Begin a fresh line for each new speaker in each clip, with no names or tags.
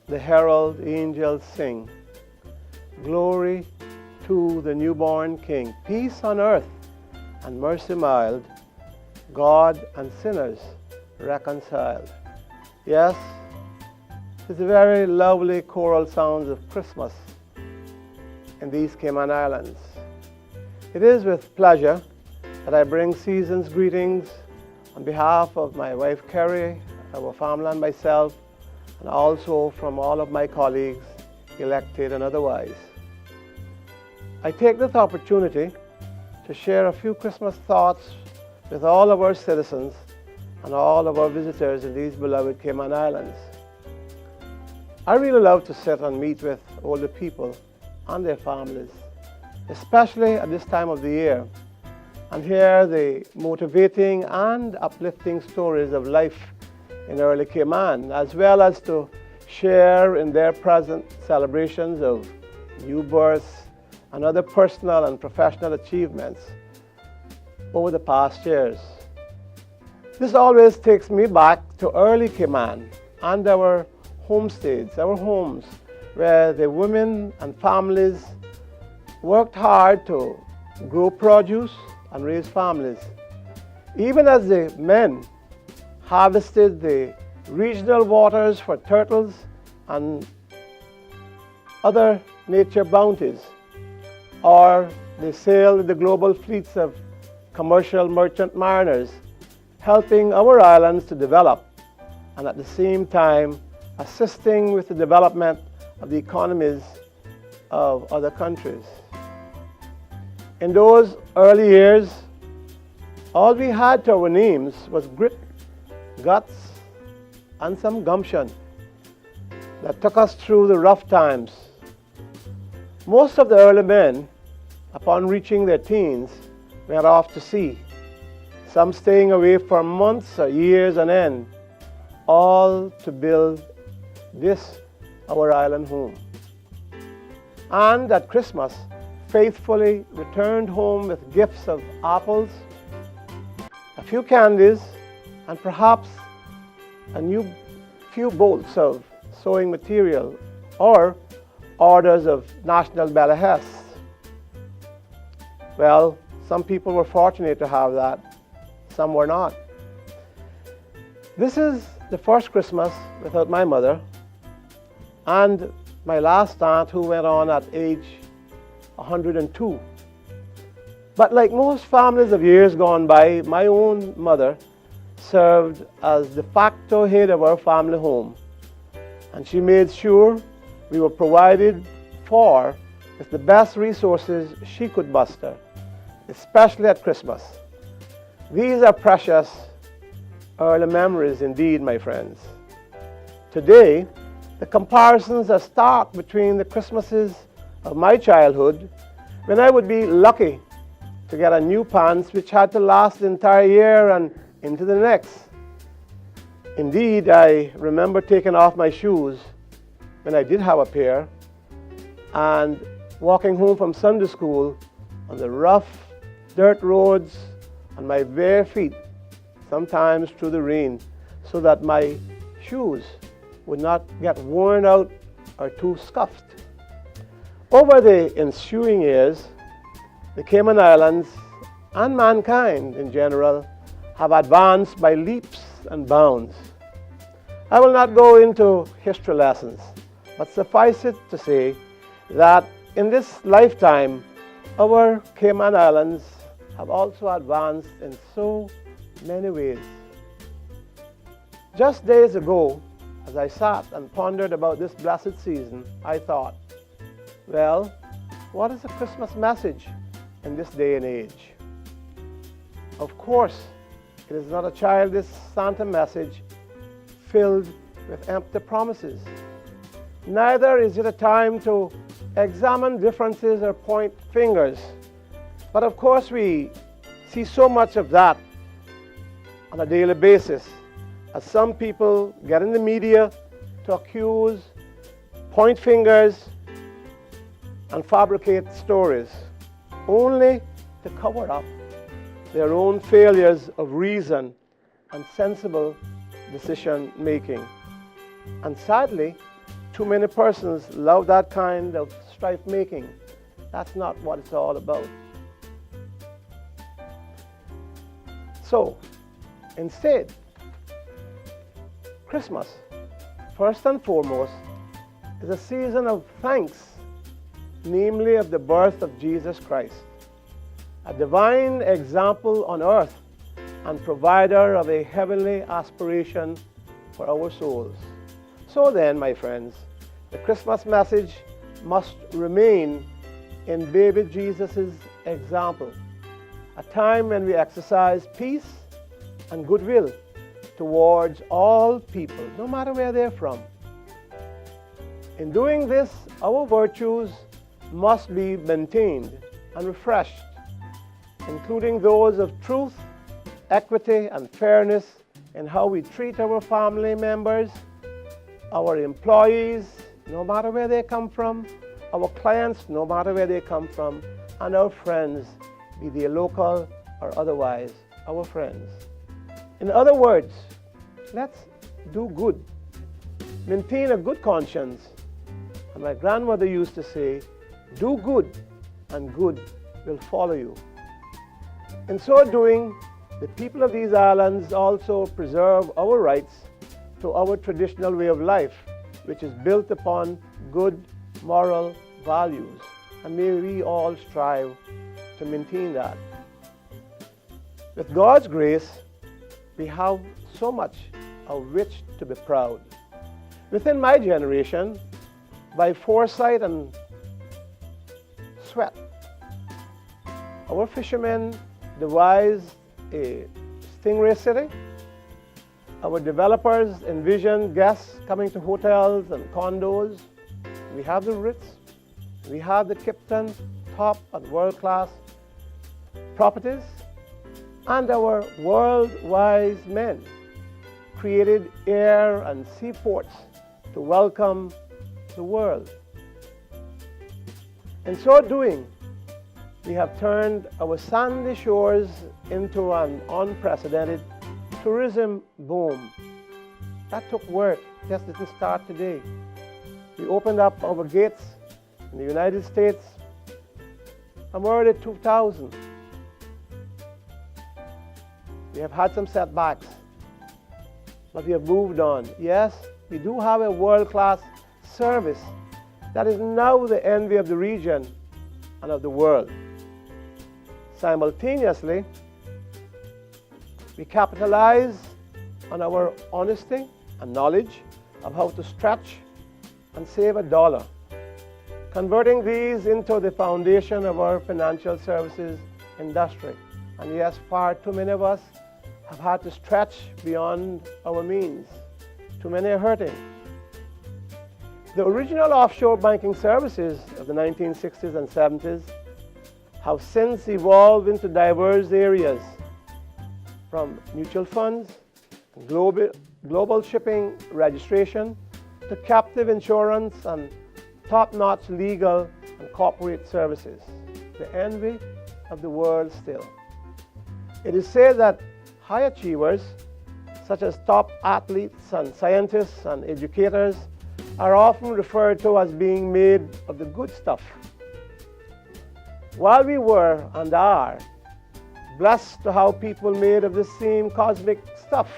the herald angels sing, glory to the newborn King. Peace on earth and mercy mild, God and sinners reconciled. Yes, it's a very lovely choral sounds of Christmas in these Cayman Islands. It is with pleasure that I bring season's greetings on behalf of my wife Kerry, our family and myself, and also from all of my colleagues, elected and otherwise. I take this opportunity to share a few Christmas thoughts with all of our citizens and all of our visitors in these beloved Cayman Islands. I really love to sit and meet with older people and their families, especially at this time of the year, and hear the motivating and uplifting stories of life in early Cayman, as well as to share in their present celebrations of new births and other personal and professional achievements over the past years. This always takes me back to early Cayman and our homesteads, our homes, where the women and families worked hard to grow produce and raise families, even as the men harvested the regional waters for turtles and other nature bounties, or they sailed the global fleets of commercial merchant mariners, helping our islands to develop and at the same time assisting with the development of the economies of other countries. In those early years, all we had to our names was grit, guts, and some gumption that took us through the rough times. Most of the early men, upon reaching their teens, went off to sea, some staying away for months or years on end, all to build this, our island home. And at Christmas, faithfully returned home with gifts of apples, a few candies, and perhaps a few bolts of sewing material or orders of national ballehess. Well, some people were fortunate to have that, some were not. This is the first Christmas without my mother and my last aunt, who went on at age 102. But like most families of years gone by, my own mother served as de facto head of our family home, and she made sure we were provided for with the best resources she could muster, especially at Christmas. These are precious early memories indeed, my friends. Today, the comparisons are stark between the Christmases of my childhood, when I would be lucky to get a new pants which had to last the entire year and into the next. Indeed, I remember taking off my shoes when I did have a pair and walking home from Sunday school on the rough dirt roads on my bare feet, sometimes through the rain, so that my shoes would not get worn out or too scuffed. Over the ensuing years, the Cayman Islands and mankind in general have advanced by leaps and bounds. I will not go into history lessons, but suffice it to say that in this lifetime, our Cayman Islands have also advanced in so many ways. Just days ago, as I sat and pondered about this blessed season, I thought, well, what is the Christmas message in this day and age? Of course, it is not a childish Santa message filled with empty promises. Neither is it a time to examine differences or point fingers. But of course, we see so much of that on a daily basis, as some people get in the media to accuse, point fingers, and fabricate stories, only to cover up their own failures of reason and sensible decision making. And sadly, too many persons love that kind of strife making. That's not what it's all about. So, instead, Christmas, first and foremost, is a season of thanks, namely of the birth of Jesus Christ, a divine example on earth and provider of a heavenly aspiration for our souls. So then, my friends, the Christmas message must remain in baby Jesus' example, a time when we exercise peace and goodwill towards all people, no matter where they're from. In doing this, our virtues must be maintained and refreshed, including those of truth, equity, and fairness in how we treat our family members, our employees, no matter where they come from, our clients, no matter where they come from, and our friends, be they local or otherwise, our friends. In other words, let's do good. Maintain a good conscience. And my grandmother used to say, do good and good will follow you. In so doing, the people of these islands also preserve our rights to our traditional way of life, which is built upon good moral values. And may we all strive to maintain that. With God's grace, we have so much of which to be proud. Within my generation, by foresight and sweat, our fishermen devised a stingray city. Our developers envisioned guests coming to hotels and condos. We have the Ritz. We have the Kipton, top and world-class properties. And our world-wise men created air and seaports to welcome the world. In so doing, we have turned our sandy shores into an unprecedented tourism boom. That took work, just didn't start today. We opened up our gates in the United States from early 2000. We have had some setbacks, but we have moved on. Yes, we do have a world-class service that is now the envy of the region and of the world. Simultaneously, we capitalize on our honesty and knowledge of how to stretch and save a dollar, converting these into the foundation of our financial services industry. And yes, far too many of us have had to stretch beyond our means. Too many are hurting. The original offshore banking services of the 1960s and 70s have since evolved into diverse areas, from mutual funds, global shipping registration, to captive insurance and top-notch legal and corporate services. The envy of the world still. It is said that high achievers, such as top athletes and scientists and educators, are often referred to as being made of the good stuff. While we were and are blessed to have people made of this same cosmic stuff,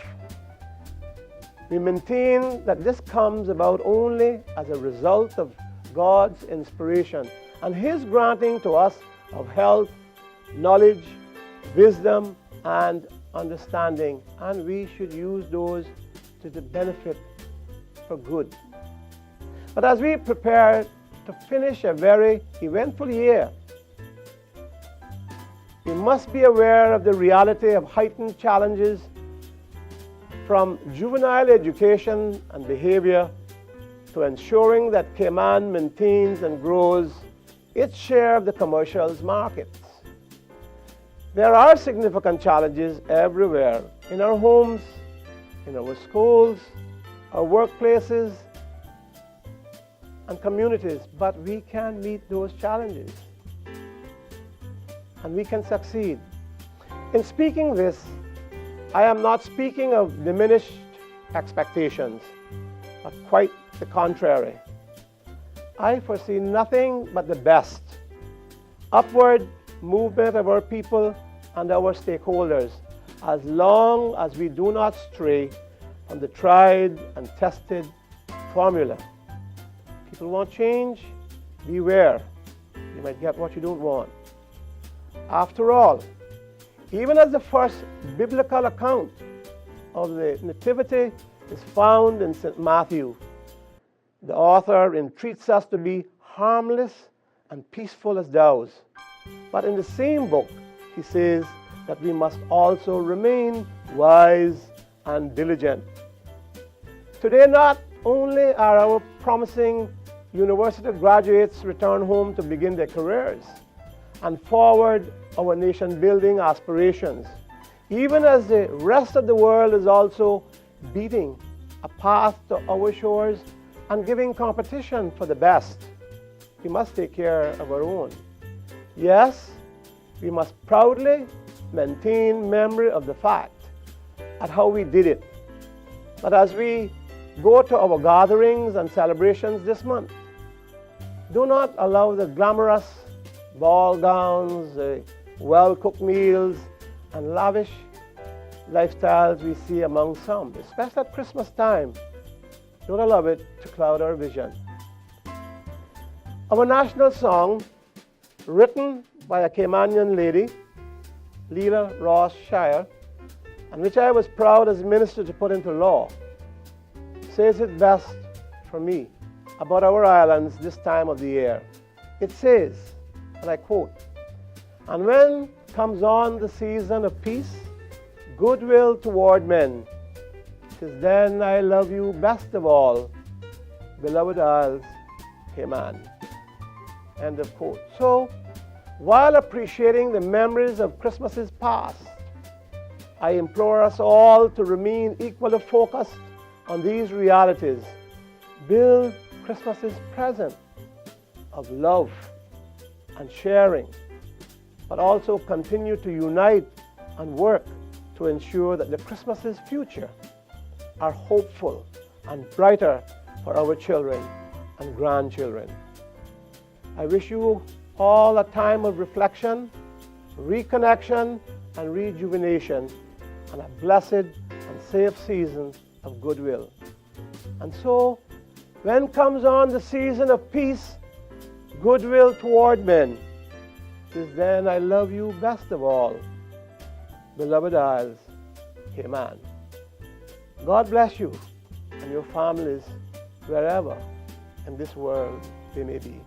we maintain that this comes about only as a result of God's inspiration and His granting to us of health, knowledge, wisdom, and understanding, and we should use those to the benefit for good. But as we prepare to finish a very eventful year, we must be aware of the reality of heightened challenges from juvenile education and behavior to ensuring that Cayman maintains and grows its share of the commercials markets. There are significant challenges everywhere, in our homes, in our schools, our workplaces, and communities, but we can meet those challenges and we can succeed. In speaking this, I am not speaking of diminished expectations, but quite the contrary. I foresee nothing but the best. Upward movement of our people and our stakeholders, as long as we do not stray from the tried and tested formula. People want change, beware. You might get what you don't want. After all, even as the first biblical account of the Nativity is found in St. Matthew, the author entreats us to be harmless and peaceful as doves. But in the same book, he says that we must also remain wise and diligent. Today, not only are our promising university graduates return home to begin their careers and forward our nation-building aspirations, even as the rest of the world is also beating a path to our shores and giving competition for the best, we must take care of our own. Yes, we must proudly maintain memory of the fact at how we did it. But as we go to our gatherings and celebrations this month, do not allow the glamorous ball gowns, well-cooked meals, and lavish lifestyles we see among some, especially at Christmas time. Don't allow it to cloud our vision. Our national song, written by a Caymanian lady, Leela Ross Shire, and which I was proud as minister to put into law, says it best for me about our islands this time of the year. It says, and I quote, "And when comes on the season of peace, goodwill toward men, 'tis then I love you best of all, beloved Isles, Cayman." End of quote. So, while appreciating the memories of Christmases past, I implore us all to remain equally focused on these realities. Build Christmases present of love and sharing, but also continue to unite and work to ensure that the Christmases future are hopeful and brighter for our children and grandchildren. I wish you all a time of reflection, reconnection, and rejuvenation, and a blessed and safe season of goodwill. And so, when comes on the season of peace, goodwill toward men, 'tis then I love you best of all, beloved Isles, Cayman. God bless you and your families wherever in this world they may be.